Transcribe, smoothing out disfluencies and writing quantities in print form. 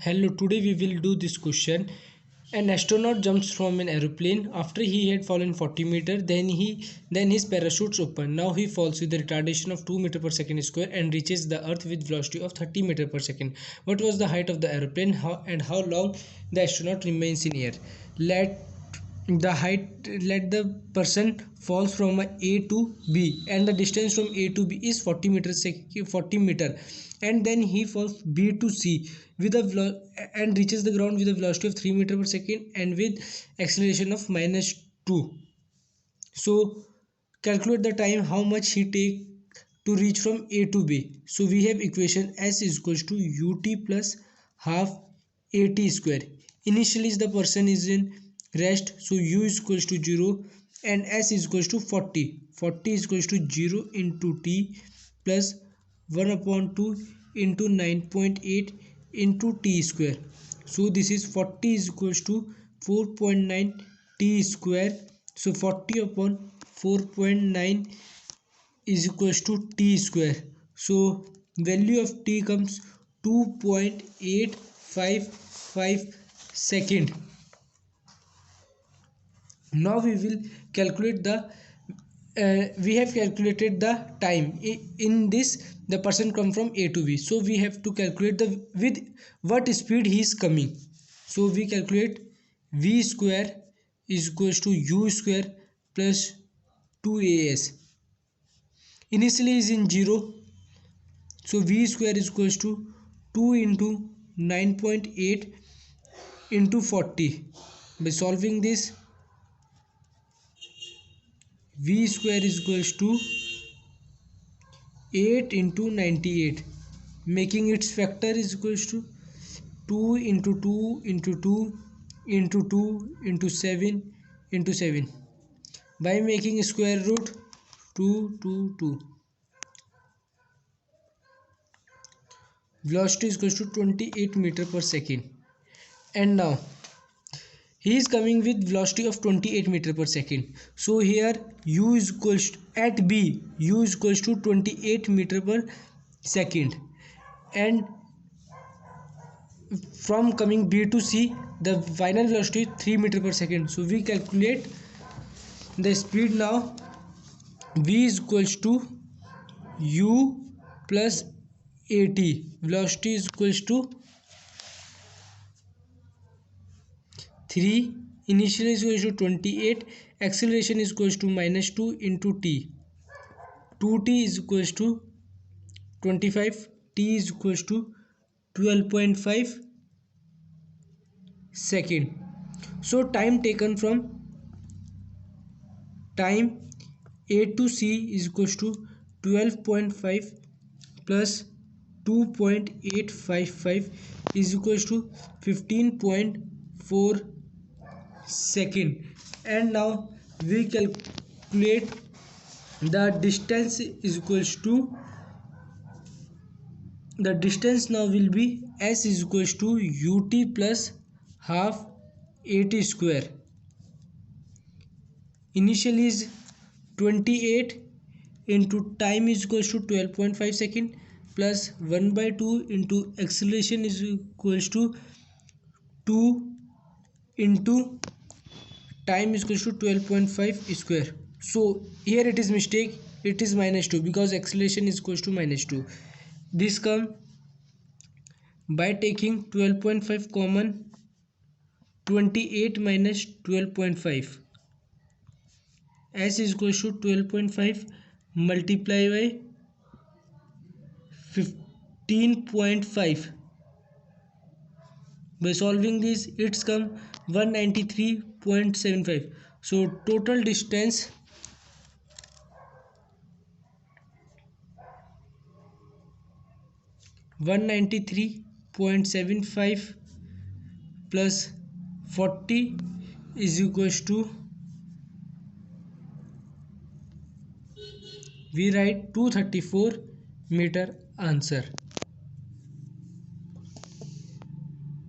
Hello, today we will do this question. An astronaut jumps from an aeroplane after he had fallen 40 meters. Then his parachutes open. Now he falls with a retardation of 2 meters per second square and reaches the earth with velocity of 30 meters per second. What was the height of the aeroplane and how long the astronaut remains in air? Let the person falls from A to B, and the distance from A to B is 40 meter, and then he falls B to C with and reaches the ground with a velocity of 3 meters per second and with acceleration of -2. So calculate the time how much he take to reach from A to B. So we have equation S is equals to ut plus half at square. Initially the person is in rest, so u is equals to 0 and S is equals to 40. 40 is equals to 0 into t plus 1 upon 2 into 9.8 into t square. So this is 40 is equals to 4.9 t square. So 40 upon 4.9 is equals to t square. So value of t comes 2.855 second. Now we will calculate we have calculated the time. In this the person come from A to B, so we have to calculate with what speed he is coming. So we calculate v square is equals to u square plus 2as. Initially is in 0, so v square is equals to 2 into 9.8 into 40. By solving this, v square is equals to 8 into 98, making its factor is equals to 2 into 2 into 2 into 2 into 7 into 7. By making square root 2. Velocity is equals to 28 meters per second. And now he is coming with velocity of 28 meters per second. So here u is equals to, at B u is equals to 28 meters per second, and from coming B to C the final velocity is 3 meters per second. So we calculate the speed now. V is equals to u plus at. Velocity is equals to 3, initial is equals to 28, acceleration is equals to -2 into t. 2t is equals to 25, t is equals to 12.5 second. So time taken from time A to C is equals to 12.5 plus 2.855 is equals to 15.4 second. And now we calculate the distance is equals to, the distance now will be S is equals to ut plus half at square. Initially is 28 into time is equals to 12.5 second plus 1/2 into acceleration is equals to 2 into time is equals to 12.5 square. So here it is mistake, it is -2 because acceleration is equals to -2. This come by taking 12.5 common, 28 minus 12.5. S is equals to 12.5 multiplied by 15.5. By solving this it's come 193.75. So total distance (193.75) plus 40 is equals to, we write 234 meter answer.